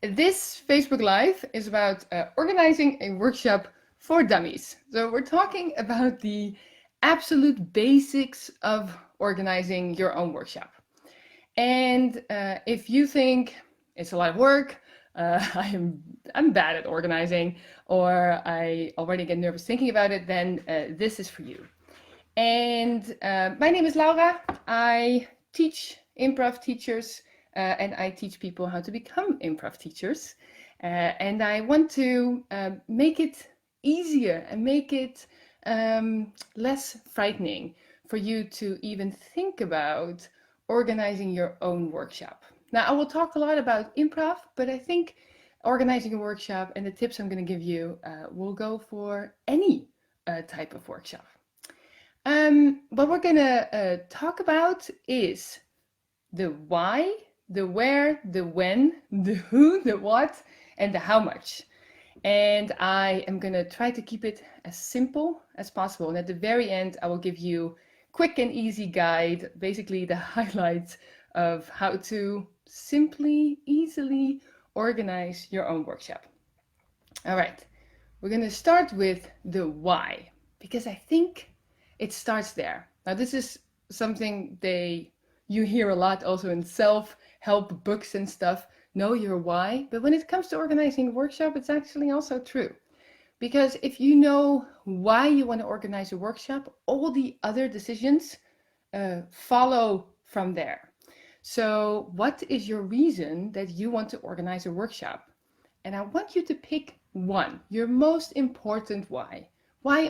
This Facebook Live is about organizing a workshop for dummies. So we're talking about the absolute basics of organizing your own workshop. And if you think it's a lot of work, I'm bad at organizing, or I already get nervous thinking about it, then this is for you. And my name is Laura. I teach improv teachers and I teach people how to become improv teachers. And I want to make it easier and make it less frightening for you to even think about organizing your own workshop. Now, I will talk a lot about improv, but I think organizing a workshop and the tips I'm going to give you will go for any type of workshop. What we're gonna talk about is the why, the where, the when, the who, the what, and the how much. And I am gonna try to keep it as simple as possible. And at the very end, I will give you quick and easy guide, basically the highlights of how to simply, easily organize your own workshop. All right, we're gonna start with the why, because I think it starts there. Now, this is something you hear a lot also in self-help books and stuff. Know your why. But when it comes to organizing a workshop, it's actually also true. Because if you know why you want to organize a workshop, all the other decisions follow from there. So what is your reason that you want to organize a workshop? And I want you to pick one, your most important why. Why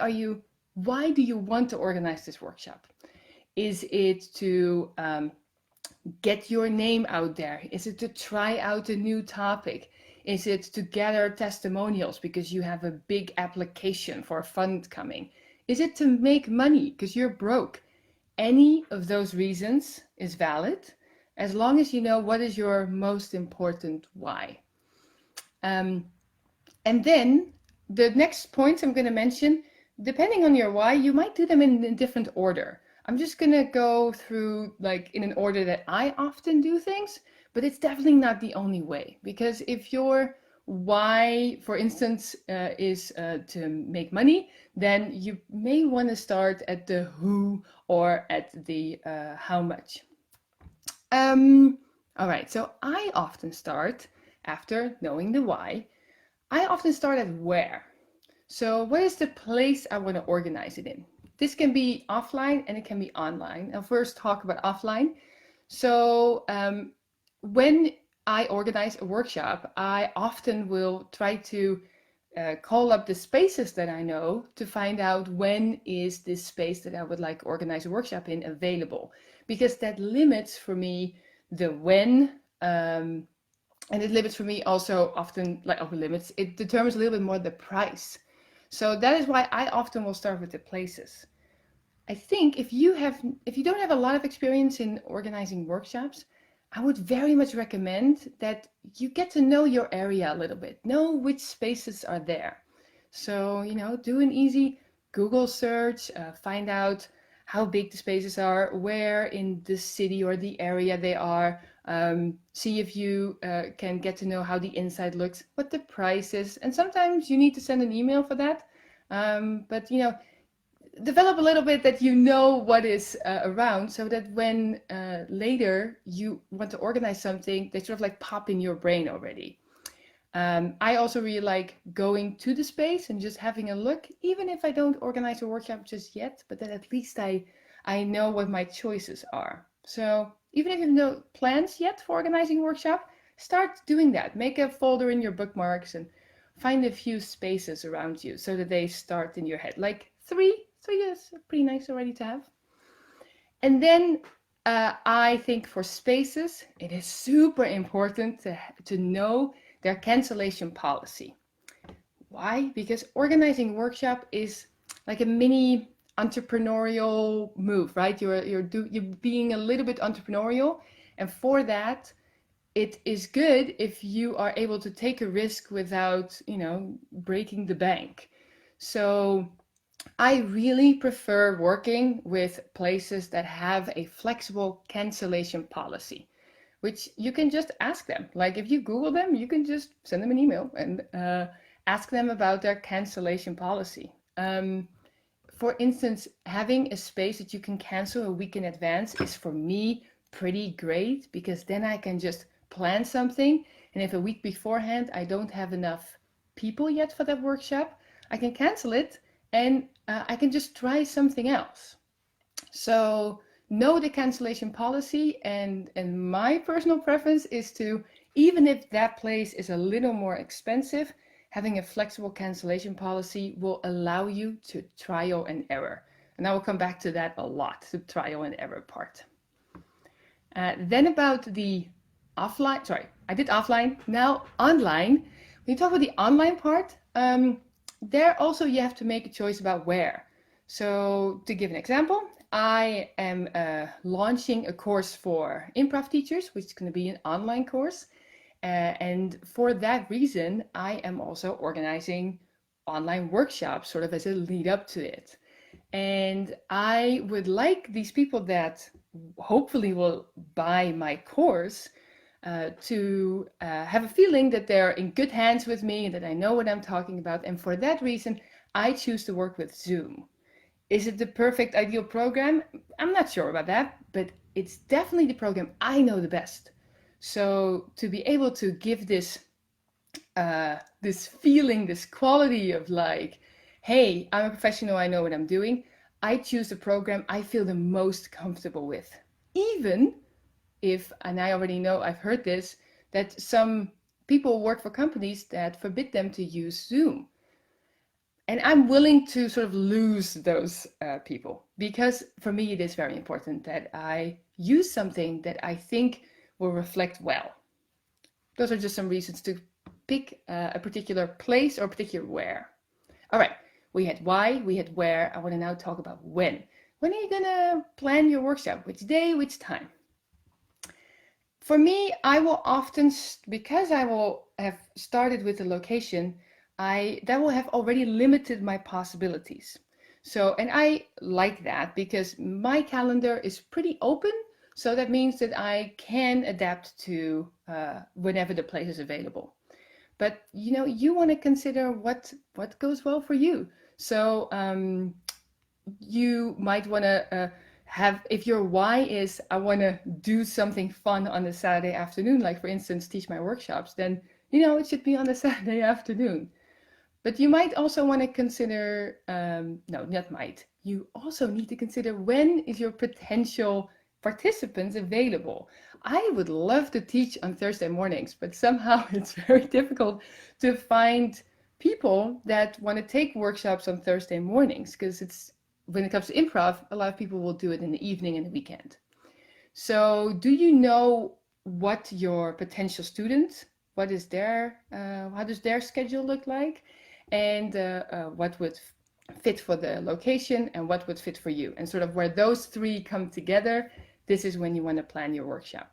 do you want to organize this workshop? Is it to get your name out there? Is it to try out a new topic? Is it to gather testimonials because you have a big application for a fund coming? Is it to make money because you're broke? Any of those reasons is valid as long as you know what is your most important why. And then the next points I'm going to mention, depending on your why, you might do them in a different order. I'm just going to go through like in an order that I often do things, but it's definitely not the only way. Because if your why, for instance, is to make money, then you may want to start at the who or at the how much. All right, so I often start after knowing the why. I often start at where. So what is the place I want to organize it in? This can be offline and it can be online. I'll first talk about offline. So when I organize a workshop, I often will try to call up the spaces that I know to find out when is this space that I would like to organize a workshop in available. Because that limits for me the when, and it limits for me also often, it determines a little bit more the price. So that is why I often will start with the places. I think if you don't have a lot of experience in organizing workshops, I would very much recommend that you get to know your area a little bit, know which spaces are there. So, do an easy Google search, find out how big the spaces are, where in the city or the area they are. See if you can get to know how the inside looks, what the price is. And sometimes you need to send an email for that. But develop a little bit that you know what is around, so that when later you want to organize something, they sort of like pop in your brain already. I also really like going to the space and just having a look, even if I don't organize a workshop just yet, but then at least I know what my choices are. So even if you have no plans yet for organizing a workshop, start doing that. Make a folder in your bookmarks and find a few spaces around you so that they start in your head. Like three is pretty nice already to have. And then I think for spaces, it is super important to know their cancellation policy. Why? Because organizing a workshop is like a mini entrepreneurial move, right? You're being a little bit entrepreneurial, and for that, it is good if you are able to take a risk without, breaking the bank. So I really prefer working with places that have a flexible cancellation policy, which you can just ask them. Like if you Google them, you can just send them an email and ask them about their cancellation policy. For instance, having a space that you can cancel a week in advance is for me pretty great, because then I can just plan something, and if a week beforehand I don't have enough people yet for that workshop, I can cancel it and I can just try something else. So know the cancellation policy, and my personal preference is to, even if that place is a little more expensive, having a flexible cancellation policy will allow you to trial and error. And I will come back to that a lot, the trial and error part. Then about the offline, sorry, I did offline, now online. When you talk about the online part, there also you have to make a choice about where. So to give an example, I am launching a course for improv teachers, which is going to be an online course. And for that reason, I am also organizing online workshops sort of as a lead up to it. And I would like these people that hopefully will buy my course to have a feeling that they're in good hands with me and that I know what I'm talking about. And for that reason, I choose to work with Zoom. Is it the perfect ideal program? I'm not sure about that, but it's definitely the program I know the best. So to be able to give this this feeling, this quality of like, hey, I'm a professional, I know what I'm doing, I choose the program I feel the most comfortable with. Even if, and I already know, I've heard this, that some people work for companies that forbid them to use Zoom. And I'm willing to sort of lose those people, because for me it is very important that I use something that I think will reflect well. Those are just some reasons to pick a particular place or a particular where. All right, we had why, we had where. I want to now talk about when. When are you gonna plan your workshop? Which day, which time? For me, I will often, because I will have started with the location, that will have already limited my possibilities. So, and I like that because my calendar is pretty open. So that means that I can adapt to whenever the place is available. But you know, you want to consider what goes well for you. So you might want to have, if your why is I want to do something fun on a Saturday afternoon, like for instance teach my workshops, then you know it should be on a Saturday afternoon. But you might also want to consider, no, not might, you also need to consider when is your potential participants available. I would love to teach on Thursday mornings, but somehow it's very difficult to find people that want to take workshops on Thursday mornings, because it's, when it comes to improv, a lot of people will do it in the evening and the weekend. So do you know what your potential students, what is their, how does their schedule look like? And what would fit for the location and what would fit for you? And sort of where those three come together, this is when you want to plan your workshop.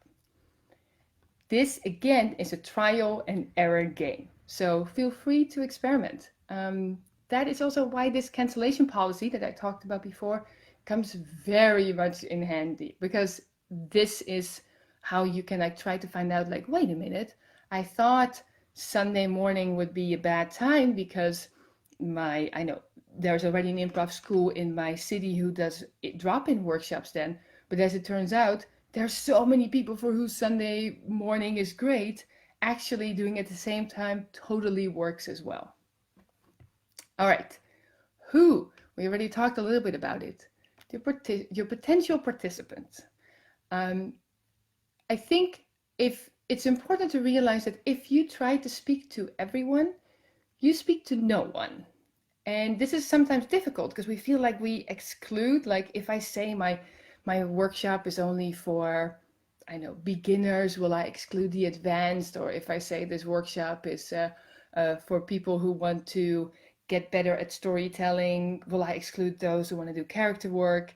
This again is a trial and error game. So feel free to experiment. That is also why this cancellation policy that I talked about before comes very much in handy, because this is how you can like try to find out like, wait a minute, I thought Sunday morning would be a bad time because I know there's already an improv school in my city who does drop-in workshops then, but as it turns out, there's so many people for whom Sunday morning is great. Actually doing it at the same time totally works as well. All right, who? We already talked a little bit about it. Your potential participants. I think it's important to realize that if you try to speak to everyone, you speak to no one. And this is sometimes difficult because we feel like we exclude, like if I say my workshop is only for, I know, beginners, will I exclude the advanced? Or if I say this workshop is for people who want to get better at storytelling, will I exclude those who want to do character work?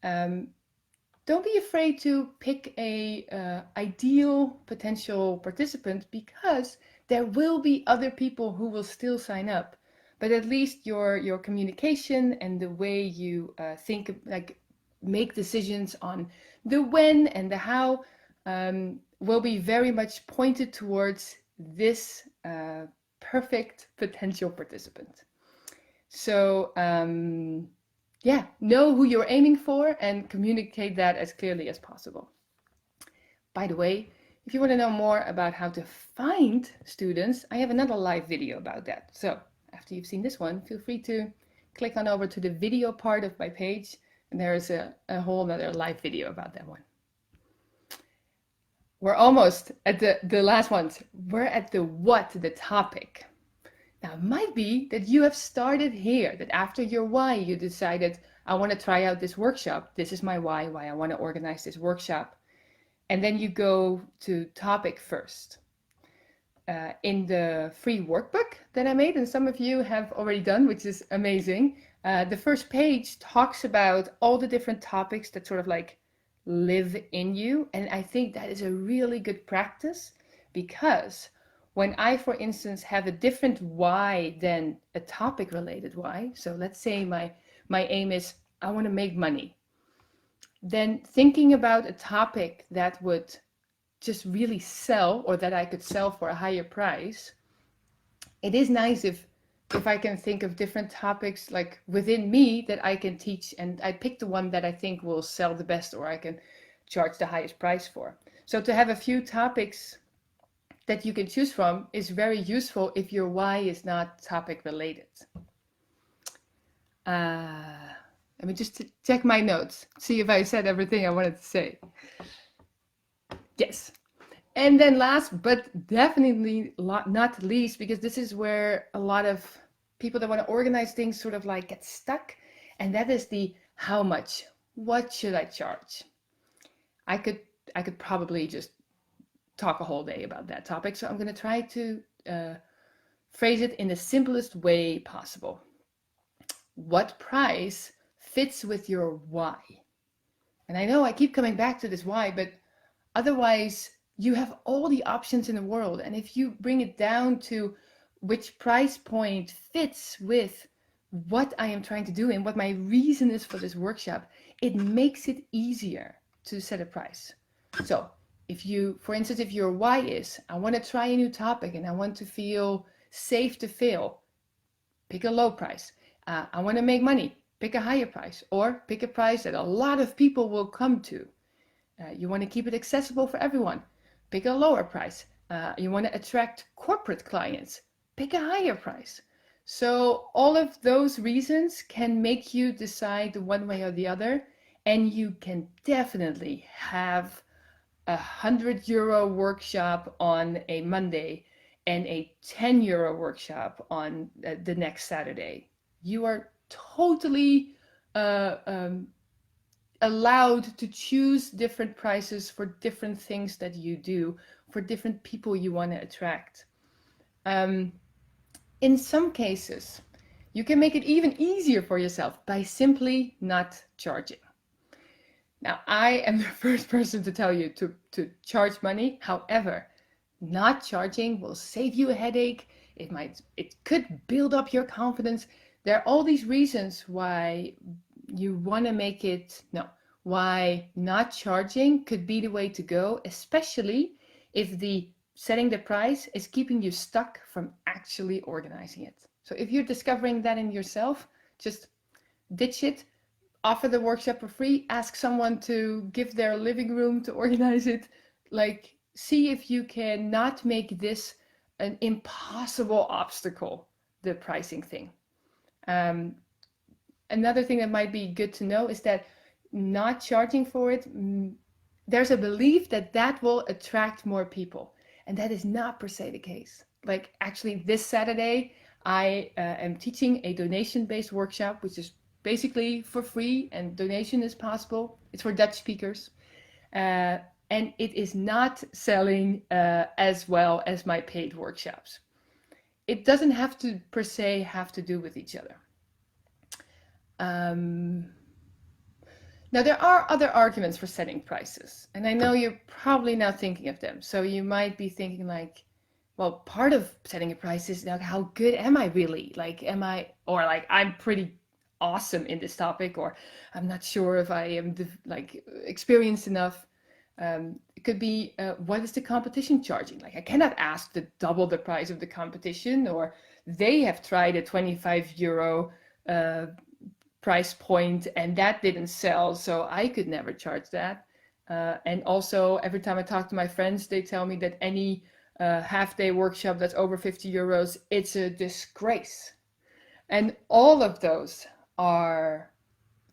Don't be afraid to pick a ideal potential participant, because there will be other people who will still sign up. But at least your communication and the way you think, like make decisions on the when and the how, will be very much pointed towards this perfect potential participant. So yeah, know who you're aiming for and communicate that as clearly as possible. By the way, if you want to know more about how to find students, I have another live video about that. So after you've seen this one, feel free to click on over to the video part of my page, and there is a whole other live video about that one. We're almost at the last ones. We're at the what, the topic. Now, it might be that you have started here, that after your why, you decided, I want to try out this workshop. This is my why I want to organize this workshop. And then you go to topic first. In the free workbook that I made, and some of you have already done, which is amazing, the first page talks about all the different topics that sort of like live in you. And I think that is a really good practice, because when I, for instance, have a different why than a topic related why, so let's say my aim is I want to make money, then thinking about a topic that would just really sell, or that I could sell for a higher price, it is nice if I can think of different topics like within me that I can teach, and I pick the one that I think will sell the best, or I can charge the highest price for. So to have a few topics that you can choose from is very useful if your why is not topic related. Let me just check my notes, see if I said everything I wanted to say. Yes. And then last but definitely not least, because this is where a lot of people that want to organize things sort of like get stuck, and that is the how much. What should I charge? I could probably just talk a whole day about that topic, so I'm going to try to phrase it in the simplest way possible. What price fits with your why? And I know I keep coming back to this why, but otherwise you have all the options in the world. And if you bring it down to which price point fits with what I am trying to do and what my reason is for this workshop, it makes it easier to set a price. So if you, for instance, if your why is, I want to try a new topic and I want to feel safe to fail, pick a low price. I want to make money, pick a higher price, or pick a price that a lot of people will come to. You want to keep it accessible for everyone, pick a lower price. You want to attract corporate clients, pick a higher price. So all of those reasons can make you decide one way or the other, and you can definitely have €100 workshop on a Monday and a €10 workshop on the next Saturday. You are totally allowed to choose different prices for different things that you do, for different people you want to attract. In some cases, you can make it even easier for yourself by simply not charging. Now, I am the first person to tell you to charge money. However, not charging will save you a headache. It could build up your confidence. There are all these reasons why you want to make it, why not charging could be the way to go, especially if setting the price is keeping you stuck from actually organizing it. So if you're discovering that in yourself, just ditch it, offer the workshop for free, ask someone to give their living room to organize it. Like, see if you can not make this an impossible obstacle, the pricing thing. Another thing that might be good to know is that not charging for it, there's a belief that will attract more people. And that is not per se the case. Like, actually this Saturday, I am teaching a donation-based workshop, which is basically for free, and donation is possible. It's for Dutch speakers. And it is not selling as well as my paid workshops. It doesn't have to per se have to do with each other. Now, there are other arguments for setting prices, and I know you're probably now thinking of them. So you might be thinking like, well, part of setting a price is like, how good am I really? Like, I'm pretty awesome in this topic, or I'm not sure if I am experienced enough. It could be, what is the competition charging? Like, I cannot ask to double the price of the competition, or they have tried a 25 euro price point and that didn't sell, so I could never charge that. And also, every time I talk to my friends, they tell me that any half-day workshop that's over 50 euros, it's a disgrace. And all of those are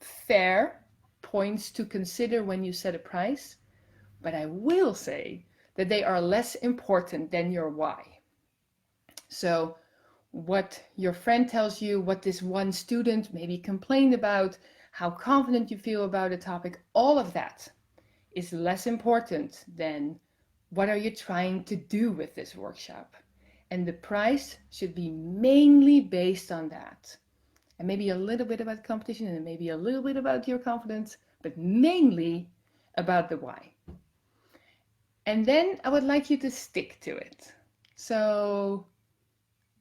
fair points to consider when you set a price, but I will say that they are less important than your why. So what your friend tells you, what this one student maybe complained about, how confident you feel about a topic, all of that is less important than what are you trying to do with this workshop. And the price should be mainly based on that. And maybe a little bit about competition and maybe a little bit about your confidence, but mainly about the why. And then I would like you to stick to it. So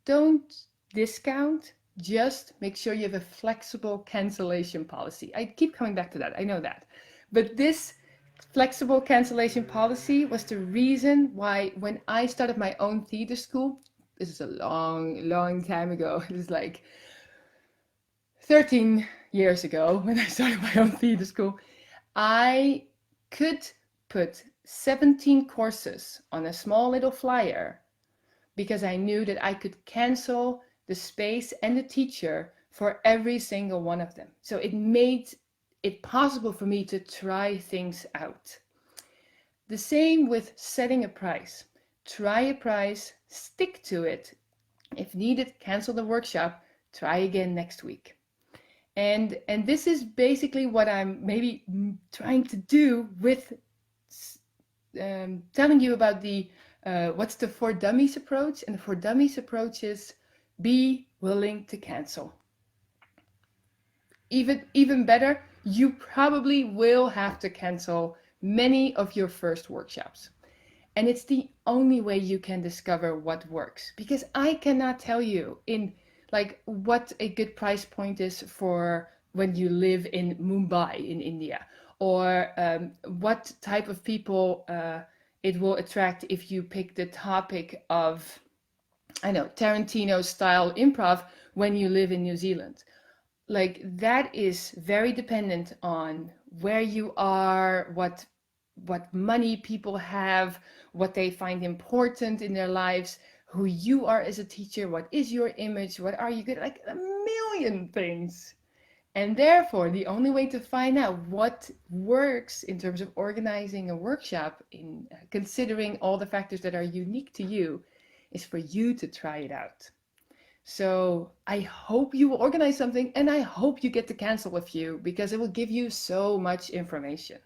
don't discount, just make sure you have a flexible cancellation policy. I keep coming back to that, I know that. But this flexible cancellation policy was the reason why when I started my own theater school, this is a long time ago, it was like 13 years ago when I started my own theater school, I could put 17 courses on a small little flyer because I knew that I could cancel the space and the teacher for every single one of them. So it made it possible for me to try things out. The same with setting a price. Try a price, stick to it. If needed, cancel the workshop, try again next week. And this is basically what I'm maybe trying to do with telling you about the what's the For Dummies approach. And the For Dummies approach is be willing to cancel. Even better, you probably will have to cancel many of your first workshops. And it's the only way you can discover what works, because I cannot tell you in like what a good price point is for when you live in Mumbai in India, or what type of people it will attract if you pick the topic of, I know, Tarantino style improv when you live in New Zealand. Like, that is very dependent on where you are, what money people have, what they find important in their lives, who you are as a teacher, what is your image, what are you good at, like a million things. And therefore, the only way to find out what works in terms of organizing a workshop, in considering all the factors that are unique to you, is for you to try it out. So I hope you will organize something, and I hope you get to cancel a few, because it will give you so much information.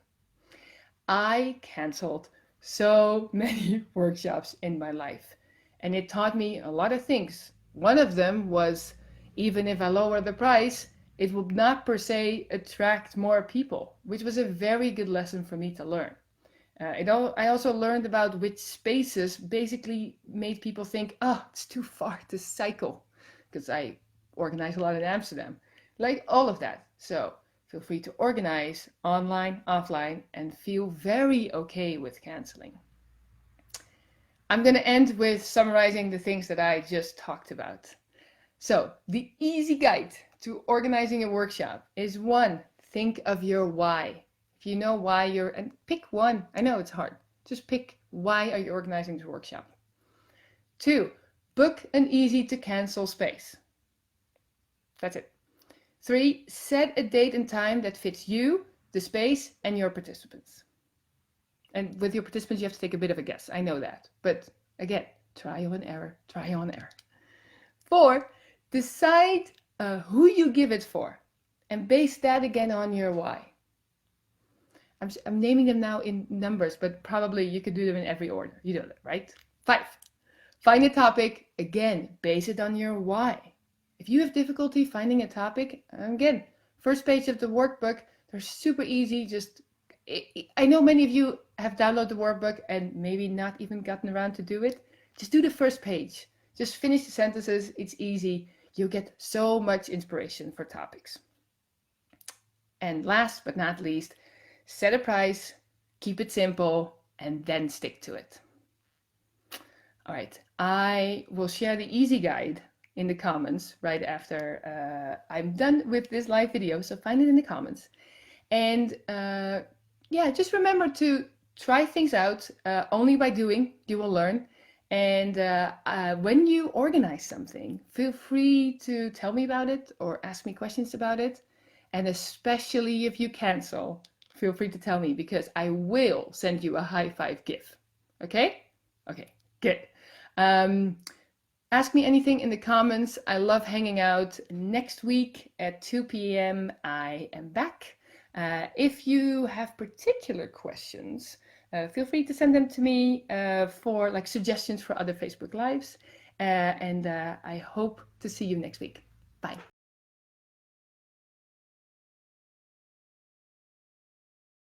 I canceled so many workshops in my life, and it taught me a lot of things. One of them was, even if I lower the price, it will not per se attract more people, which was a very good lesson for me to learn. I also learned about which spaces basically made people think, oh, it's too far to cycle, because I organize a lot in Amsterdam. Like all of that. So feel free to organize online, offline, and feel very okay with canceling. I'm going to end with summarizing the things that I just talked about. So the easy guide to organizing a workshop is 1, think of your why. If you know why and pick one. I know it's hard. Just pick, why are you organizing this workshop? 2, book an easy to cancel space. That's it. 3, set a date and time that fits you, the space, and your participants. And with your participants, you have to take a bit of a guess. I know that. But again, trial and error, trial and error. 4, decide who you give it for, and base that again on your why. I'm naming them now in numbers, but probably you could do them in every order. You know that, right? 5, find a topic. Again, base it on your why. If you have difficulty finding a topic, again, first page of the workbook, they're super easy. I know many of you have downloaded the workbook and maybe not even gotten around to do it. Just do the first page. Just finish the sentences. It's easy. You'll get so much inspiration for topics. And last but not least, set a price, keep it simple, and then stick to it. All right, I will share the easy guide in the comments right after I'm done with this live video, so find it in the comments. And yeah, just remember to try things out. Only by doing you will learn. And when you organize something, feel free to tell me about it or ask me questions about it. And especially if you cancel, feel free to tell me, because I will send you a high five GIF. Okay? Okay, good. Ask me anything in the comments. I love hanging out. Next week at 2 p.m. I am back. If you have particular questions, feel free to send them to me for like suggestions for other Facebook Lives. And I hope to see you next week. Bye.